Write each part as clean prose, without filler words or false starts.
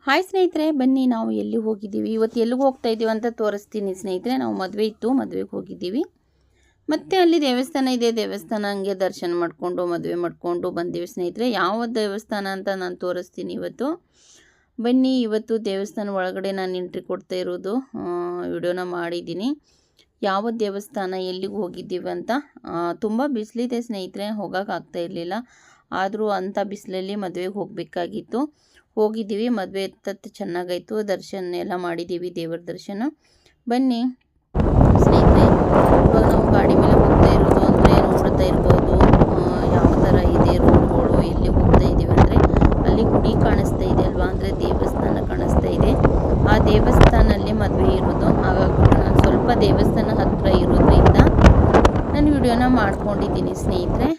Hi ಸ್ನೇಹಿತರೆ, ಬನ್ನಿ ನಾವು ಎಲ್ಲಿ ಹೋಗಿದ್ದೀವಿ ಇವತ್ತು, ಎಲ್ಲಿಗೆ ಹೋಗ್ತಾ ಇದ್ದೀವಿ ಅಂತ ತೋರಿಸ್ತೀನಿ ಸ್ನೇಹಿತರೆ. ನಾವು ಮದುವೆ ಇತ್ತು, ಮದುವೆಗೆ ಹೋಗಿದ್ದೀವಿ. ಮತ್ತು ಅಲ್ಲಿ ದೇವಸ್ಥಾನ ಇದೆ, ದೇವಸ್ಥಾನ ಹಂಗೆ ದರ್ಶನ ಮಾಡಿಕೊಂಡು ಮದುವೆ ಮಾಡಿಕೊಂಡು ಬಂದೀವಿ ಸ್ನೇಹಿತರೆ. ಯಾವ ದೇವಸ್ಥಾನ ಅಂತ ನಾನು ತೋರಿಸ್ತೀನಿ ಇವತ್ತು. ಬನ್ನಿ, ಇವತ್ತು ದೇವಸ್ಥಾನ ಒಳಗಡೆ ನಾನು ಎಂಟ್ರಿ ಕೊಡ್ತಾ ಇರೋದು ವಿಡಿಯೋನ ಮಾಡಿದ್ದೀನಿ. ಯಾವ ದೇವಸ್ಥಾನ, ಎಲ್ಲಿಗೆ ಹೋಗಿದ್ದೀವಿ ಅಂತ. ತುಂಬ ಬಿಸಿಲಿದೆ ಸ್ನೇಹಿತರೆ, ಹೋಗೋಕ್ಕಾಗ್ತಾ ಇರಲಿಲ್ಲ. ಆದರೂ ಅಂಥ ಬಿಸಿಲಲ್ಲಿ ಮದುವೆಗೆ ಹೋಗಬೇಕಾಗಿತ್ತು. ಹೋಗಿದ್ದೀವಿ, ಮದುವೆ ಎತ್ತತ್ತು ಚೆನ್ನಾಗಾಯಿತು, ದರ್ಶನ ಎಲ್ಲ ಮಾಡಿದ್ದೀವಿ, ದೇವರ ದರ್ಶನ. ಬನ್ನಿ ಸ್ನೇಹಿತರೆ, ಇವಾಗ ನಾವು ಗಾಡಿ ಮೇಲೆ ಹೋಗ್ತಾ ಇರೋದು ಅಂದರೆ ನೋಡ್ತಾ ಇರ್ಬೋದು ಯಾವ ಥರ ಇದೆ ರೋಡ್ಗಳು. ಎಲ್ಲಿ ಹೋಗ್ತಾ ಇದ್ದೀವಿ ಅಂದರೆ ಅಲ್ಲಿ ಗುಡಿ ಕಾಣಿಸ್ತಾ ಇದೆ ಅಲ್ವಾ, ಅಂದರೆ ದೇವಸ್ಥಾನ ಕಾಣಿಸ್ತಾ ಇದೆ. ಆ ದೇವಸ್ಥಾನಲ್ಲಿ ಮದುವೆ ಇರೋದು. ಹಾಗಾಗಿ ನಾನು ಸ್ವಲ್ಪ ದೇವಸ್ಥಾನ ಹತ್ತಿರ ಇರೋದ್ರಿಂದ ನಾನು ವಿಡಿಯೋನ ಮಾಡ್ಕೊಂಡಿದ್ದೀನಿ ಸ್ನೇಹಿತರೆ.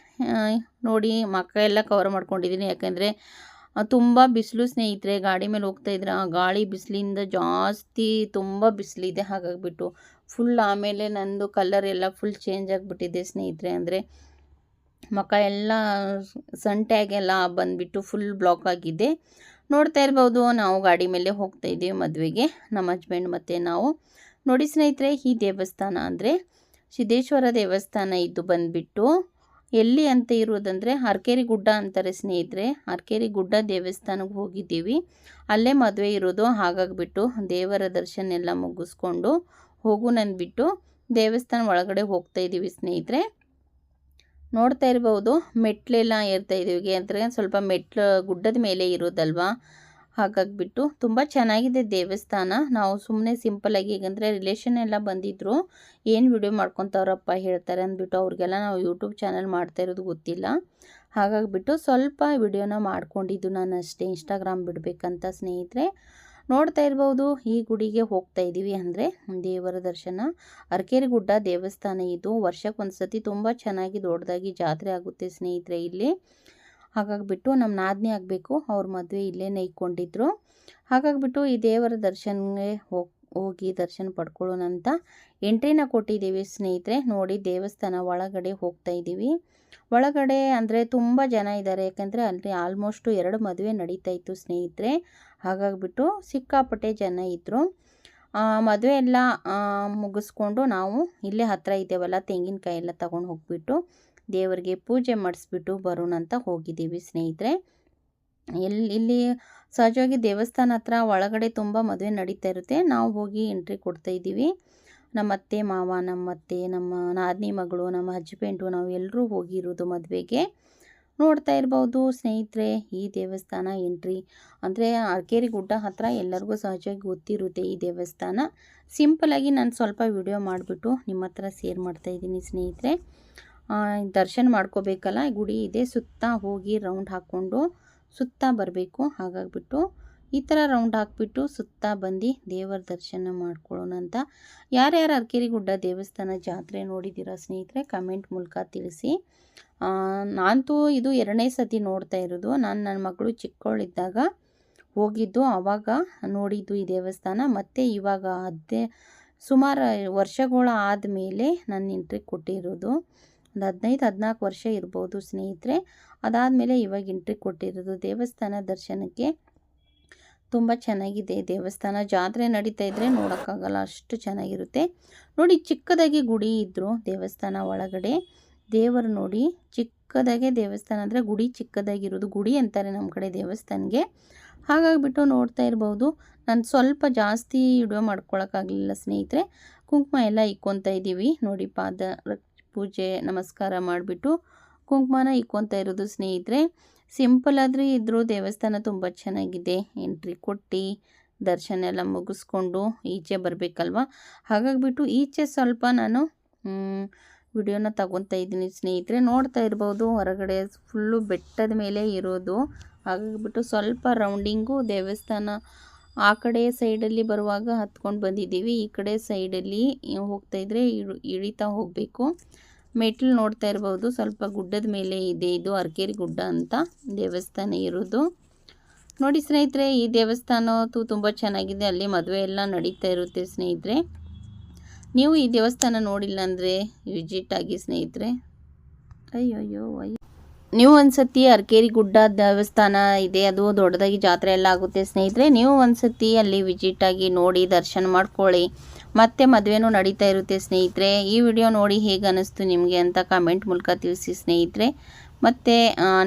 ನೋಡಿ, ಮಕ್ಕ ಎಲ್ಲ ಕವರ್ ಮಾಡ್ಕೊಂಡಿದ್ದೀನಿ, ಯಾಕಂದರೆ ತುಂಬ ಬಿಸಿಲು ಸ್ನೇಹಿತರೆ. ಗಾಡಿ ಮೇಲೆ ಹೋಗ್ತಾ ಇದ್ರೆ ಆ ಗಾಳಿ ಬಿಸಿಲಿಂದ ಜಾಸ್ತಿ ತುಂಬ ಬಿಸಿಲಿದೆ. ಹಾಗಾಗಿಬಿಟ್ಟು ಫುಲ್ ಆಮೇಲೆ ನಂದು ಕಲರ್ ಎಲ್ಲ ಫುಲ್ ಚೇಂಜ್ ಆಗಿಬಿಟ್ಟಿದೆ ಸ್ನೇಹಿತರೆ. ಅಂದರೆ ಮುಖ ಎಲ್ಲ ಸಂಟ್ಯಾಗೆಲ್ಲ ಬಂದುಬಿಟ್ಟು ಫುಲ್ ಬ್ಲಾಕ್ ಆಗಿದೆ. ನೋಡ್ತಾ ಇರ್ಬೋದು, ನಾವು ಗಾಡಿ ಮೇಲೆ ಹೋಗ್ತಾ ಇದ್ದೀವಿ ಮದುವೆಗೆ, ನಮ್ಮ ಹಸ್ಬೆಂಡ್ ಮತ್ತು ನಾವು. ನೋಡಿ ಸ್ನೇಹಿತರೆ, ಈ ದೇವಸ್ಥಾನ ಅಂದರೆ ಸಿದ್ದೇಶ್ವರ ದೇವಸ್ಥಾನ. ಇದು ಬಂದುಬಿಟ್ಟು ಎಲ್ಲಿ ಅಂತ ಇರೋದಂದರೆ ಅರಕೇರಿ ಗುಡ್ಡ ಅಂತಾರೆ ಸ್ನೇಹಿತರೆ. ಅರಕೇರಿ ಗುಡ್ಡ ದೇವಸ್ಥಾನಕ್ಕೆ ಹೋಗಿದ್ದೀವಿ, ಅಲ್ಲೇ ಮದುವೆ ಇರೋದು. ಹಾಗಾಗಿಬಿಟ್ಟು ದೇವರ ದರ್ಶನ ಎಲ್ಲ ಮುಗಿಸ್ಕೊಂಡು ಹೋಗೋಣಂದ್ಬಿಟ್ಟು ದೇವಸ್ಥಾನ ಒಳಗಡೆ ಹೋಗ್ತಾ ಇದ್ದೀವಿ ಸ್ನೇಹಿತರೆ. ನೋಡ್ತಾ ಇರ್ಬೋದು, ಮೆಟ್ಲೆಲ್ಲ ಏರ್ತಾ ಇದ್ದೀವಿ. ಅಂದರೆ ಸ್ವಲ್ಪ ಮೆಟ್ಲು ಗುಡ್ಡದ ಮೇಲೆ ಇರೋದಲ್ವಾ, ಹಾಗಾಗಿಬಿಟ್ಟು ತುಂಬ ಚೆನ್ನಾಗಿದೆ ದೇವಸ್ಥಾನ. ನಾವು ಸುಮ್ಮನೆ ಸಿಂಪಲ್ಲಾಗಿ, ಈಗಂದರೆ ರಿಲೇಷನ್ ಎಲ್ಲ ಬಂದಿದ್ದರು, ಏನು ವಿಡಿಯೋ ಮಾಡ್ಕೊತವ್ರಪ್ಪ ಹೇಳ್ತಾರೆ ಅಂದ್ಬಿಟ್ಟು ಅವ್ರಿಗೆಲ್ಲ ನಾವು ಯೂಟ್ಯೂಬ್ ಚಾನಲ್ ಮಾಡ್ತಾ ಇರೋದು ಗೊತ್ತಿಲ್ಲ. ಹಾಗಾಗಿಬಿಟ್ಟು ಸ್ವಲ್ಪ ವಿಡಿಯೋನ ಮಾಡ್ಕೊಂಡಿದ್ದು ನಾನು ಅಷ್ಟೇ, ಇನ್ಸ್ಟಾಗ್ರಾಮ್ ಬಿಡಬೇಕಂತ ಸ್ನೇಹಿತರೆ. ನೋಡ್ತಾ ಇರ್ಬೋದು, ಈ ಗುಡಿಗೆ ಹೋಗ್ತಾ ಇದ್ದೀವಿ, ಅಂದರೆ ದೇವರ ದರ್ಶನ. ಅರಕೇರಿ ಗುಡ್ಡ ದೇವಸ್ಥಾನ ಇದು. ವರ್ಷಕ್ಕೊಂದು ಸತಿ ತುಂಬ ಚೆನ್ನಾಗಿ ದೊಡ್ಡದಾಗಿ ಜಾತ್ರೆ ಆಗುತ್ತೆ ಸ್ನೇಹಿತರೆ ಇಲ್ಲಿ. ಹಾಗಾಗಿಬಿಟ್ಟು ನಮ್ಮ ನಾದಿನಿ ಆಗಬೇಕು, ಅವ್ರ ಮದುವೆ ಇಲ್ಲೇ ಇಟ್ಕೊಂಡಿದ್ರು. ಹಾಗಾಗಿಬಿಟ್ಟು ಈ ದೇವರ ದರ್ಶನಕ್ಕೆ ಹೋಗಿ ದರ್ಶನ ಪಡ್ಕೊಳ್ಳೋಣಂತ ಎಂಟ್ರಿನ ಕೊಟ್ಟಿದ್ದೀವಿ ಸ್ನೇಹಿತರೆ. ನೋಡಿ, ದೇವಸ್ಥಾನ ಒಳಗಡೆ ಹೋಗ್ತಾ ಇದ್ದೀವಿ. ಒಳಗಡೆ ಅಂದರೆ ತುಂಬ ಜನ ಇದ್ದಾರೆ, ಯಾಕಂದರೆ ಅಲ್ಲಿ ಆಲ್ಮೋಸ್ಟು 2 ಮದುವೆ ನಡೀತಾ ಇತ್ತು ಸ್ನೇಹಿತರೆ. ಹಾಗಾಗಿಬಿಟ್ಟು ಸಿಕ್ಕಾಪಟ್ಟೆ ಜನ ಇದ್ದರು. ಮದುವೆ ಎಲ್ಲ ಮುಗಿಸ್ಕೊಂಡು ನಾವು ಇಲ್ಲೇ ಹತ್ತಿರ ಇದ್ದೇವಲ್ಲ, ತೆಂಗಿನಕಾಯಿ ಎಲ್ಲ ತೊಗೊಂಡು ಹೋಗ್ಬಿಟ್ಟು ದೇವರಿಗೆ ಪೂಜೆ ಮಾಡಿಸ್ಬಿಟ್ಟು ಬರೋಣ ಅಂತ ಹೋಗಿದ್ದೀವಿ ಸ್ನೇಹಿತರೆ. ಇಲ್ಲಿ ಸಹಜವಾಗಿ ದೇವಸ್ಥಾನ ಹತ್ರ ಒಳಗಡೆ ತುಂಬ ಮದುವೆ ನಡೀತಾ ಇರುತ್ತೆ. ನಾವು ಹೋಗಿ ಎಂಟ್ರಿ ಕೊಡ್ತಾ ಇದ್ದೀವಿ. ನಮ್ಮ ಅತ್ತೆ ಮಾವ, ನಮ್ಮ ನಾದಿನಿ ಮಗಳು, ನಮ್ಮ ಹಸ್ಬೆಂಡು, ನಾವು ಎಲ್ಲರೂ ಹೋಗಿರೋದು ಮದುವೆಗೆ. ನೋಡ್ತಾ ಇರ್ಬೋದು ಸ್ನೇಹಿತರೆ, ಈ ದೇವಸ್ಥಾನ ಎಂಟ್ರಿ ಅಂದರೆ ಅರಕೇರಿ ಗುಡ್ಡ ಹತ್ರ ಎಲ್ಲರಿಗೂ ಸಹಜವಾಗಿ ಗೊತ್ತಿರುತ್ತೆ ಈ ದೇವಸ್ಥಾನ. ಸಿಂಪಲಾಗಿ ನಾನು ಸ್ವಲ್ಪ ವಿಡಿಯೋ ಮಾಡಿಬಿಟ್ಟು ನಿಮ್ಮ ಹತ್ರ ಶೇರ್ ಮಾಡ್ತಾಯಿದ್ದೀನಿ ಸ್ನೇಹಿತರೆ. ದರ್ಶನ ಮಾಡ್ಕೋಬೇಕಲ್ಲ, ಗುಡಿ ಇದೆ, ಸುತ್ತ ಹೋಗಿ ರೌಂಡ್ ಹಾಕ್ಕೊಂಡು ಸುತ್ತ ಬರಬೇಕು. ಹಾಗಾಗಿಬಿಟ್ಟು ಈ ಥರ ರೌಂಡ್ ಹಾಕ್ಬಿಟ್ಟು ಸುತ್ತ ಬಂದು ದೇವರ ದರ್ಶನ ಮಾಡ್ಕೊಳ್ಳೋಣ ಅಂತ. ಯಾರ್ಯಾರು ಅರಕೇರಿ ಗುಡ್ಡ ದೇವಸ್ಥಾನ ಜಾತ್ರೆ ನೋಡಿದ್ದೀರಾ ಸ್ನೇಹಿತರೆ, ಕಮೆಂಟ್ ಮೂಲಕ ತಿಳಿಸಿ. ನಾನಂತೂ ಇದು 2ನೇ ಸತಿ ನೋಡ್ತಾ ಇರೋದು. ನಾನು ನನ್ನ ಮಗಳು ಚಿಕ್ಕವಳಿದ್ದಾಗ ಹೋಗಿದ್ದು, ಆವಾಗ ನೋಡಿದ್ದು ಈ ದೇವಸ್ಥಾನ. ಮತ್ತು ಇವಾಗ ಸುಮಾರು ವರ್ಷಗಳ ಆದಮೇಲೆ ನಾನು ಎಂಟ್ರಿ ಕೊಟ್ಟಿರೋದು. ಒಂದು 15-14 ವರ್ಷ ಇರ್ಬೋದು ಸ್ನೇಹಿತರೆ. ಅದಾದಮೇಲೆ ಇವಾಗ ಎಂಟ್ರಿ ಕೊಟ್ಟಿರೋದು ದೇವಸ್ಥಾನ ದರ್ಶನಕ್ಕೆ. ತುಂಬ ಚೆನ್ನಾಗಿದೆ ದೇವಸ್ಥಾನ. ಜಾತ್ರೆ ನಡೀತಾ ಇದ್ದರೆ ನೋಡೋಕ್ಕಾಗಲ್ಲ, ಅಷ್ಟು ಚೆನ್ನಾಗಿರುತ್ತೆ. ನೋಡಿ, ಚಿಕ್ಕದಾಗಿ ಗುಡಿ ಇದ್ದರು ದೇವಸ್ಥಾನ ಒಳಗಡೆ. ದೇವರು ನೋಡಿ, ಚಿಕ್ಕದಾಗೆ ದೇವಸ್ಥಾನ ಅಂದರೆ ಗುಡಿ ಚಿಕ್ಕದಾಗಿರೋದು. ಗುಡಿ ಅಂತಾರೆ ನಮ್ಮ ಕಡೆ ದೇವಸ್ಥಾನಕ್ಕೆ. ಹಾಗಾಗಿಬಿಟ್ಟು ನೋಡ್ತಾ ಇರ್ಬೋದು, ನಾನು ಸ್ವಲ್ಪ ಜಾಸ್ತಿ ವಿಡಿಯೋ ಮಾಡ್ಕೊಳಕ್ಕಾಗಲಿಲ್ಲ ಸ್ನೇಹಿತರೆ. ಕುಂಕುಮ ಎಲ್ಲ ಇಕ್ಕೊತಾ ಇದ್ದೀವಿ ನೋಡಿ, ಪಾದ ಪೂಜೆ ನಮಸ್ಕಾರ ಮಾಡಿಬಿಟ್ಟು ಕುಂಕುಮನ ಇಕ್ಕೊತಾ ಇರೋದು ಸ್ನೇಹಿತರೆ. ಸಿಂಪಲ್ ಆದರೆ ಇದ್ದರೂ ದೇವಸ್ಥಾನ ತುಂಬ ಚೆನ್ನಾಗಿದೆ. ಎಂಟ್ರಿ ಕೊಟ್ಟು ದರ್ಶನ ಎಲ್ಲ ಮುಗಿಸ್ಕೊಂಡು ಈಚೆ ಬರಬೇಕಲ್ವ, ಹಾಗಾಗಿಬಿಟ್ಟು ಈಚೆ ಸ್ವಲ್ಪ ನಾನು ವಿಡಿಯೋನ ತಗೊತಾ ಇದ್ದೀನಿ ಸ್ನೇಹಿತರೆ. ನೋಡ್ತಾ ಇರ್ಬೋದು, ಹೊರಗಡೆ ಫುಲ್ಲು ಬೆಟ್ಟದ ಮೇಲೆ ಇರೋದು. ಹಾಗಾಗಿಬಿಟ್ಟು ಸ್ವಲ್ಪ ರೌಂಡಿಂಗು ದೇವಸ್ಥಾನ ಆ ಕಡೆ ಸೈಡಲ್ಲಿ ಬರುವಾಗ ಹತ್ಕೊಂಡು ಬಂದಿದ್ದೀವಿ. ಈ ಕಡೆ ಸೈಡಲ್ಲಿ ಹೋಗ್ತಾಯಿದ್ರೆ ಇಳಿತಾ ಹೋಗಬೇಕು. ಮೆಟ್ಲು ನೋಡ್ತಾ ಇರ್ಬೋದು, ಸ್ವಲ್ಪ ಗುಡ್ಡದ ಮೇಲೆ ಇದೆ. ಇದು ಅರಕೇರಿ ಗುಡ್ಡ ಅಂತ ದೇವಸ್ಥಾನ ಇರೋದು. ನೋಡಿ ಸ್ನೇಹಿತರೆ, ಈ ದೇವಸ್ಥಾನ ತುಂಬ ಚೆನ್ನಾಗಿದೆ. ಅಲ್ಲಿ ಮದುವೆ ಎಲ್ಲ ನಡೀತಾ ಇರುತ್ತೆ ಸ್ನೇಹಿತರೆ. ನೀವು ಈ ದೇವಸ್ಥಾನ ನೋಡಿಲ್ಲ ಅಂದರೆ ವಿಸಿಟ್ ಆಗಿ ಸ್ನೇಹಿತರೆ. ಅಯ್ಯೋ ನೀವು ಒಂದ್ಸತಿ ಅರಕೇರಿ ಗುಡ್ಡ ದೇವಸ್ಥಾನ ಇದೆ, ಅದು ದೊಡ್ಡದಾಗಿ ಜಾತ್ರೆ ಎಲ್ಲ ಆಗುತ್ತೆ ಸ್ನೇಹಿತರೆ. ನೀವು ಒಂದ್ಸತಿ ಅಲ್ಲಿ ವಿಸಿಟ್ ಆಗಿ ನೋಡಿ ದರ್ಶನ ಮಾಡ್ಕೊಳ್ಳಿ. ಮತ್ತೆ ಮದುವೆನೂ ನಡೀತಾ ಇರುತ್ತೆ ಸ್ನೇಹಿತರೆ. ಈ ವಿಡಿಯೋ ನೋಡಿ ಹೇಗೆ ಅನ್ನಿಸ್ತು ನಿಮಗೆ ಅಂತ ಕಮೆಂಟ್ ಮೂಲಕ ತಿಳಿಸಿ ಸ್ನೇಹಿತರೆ. ಮತ್ತೆ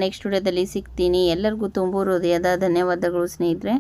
ನೆಕ್ಸ್ಟ್ ವಿಡಿಯೋದಲ್ಲಿ ಸಿಗ್ತೀನಿ. ಎಲ್ಲರಿಗೂ ತುಂಬ ಹೃದಯದ ಧನ್ಯವಾದಗಳು ಸ್ನೇಹಿತರೆ.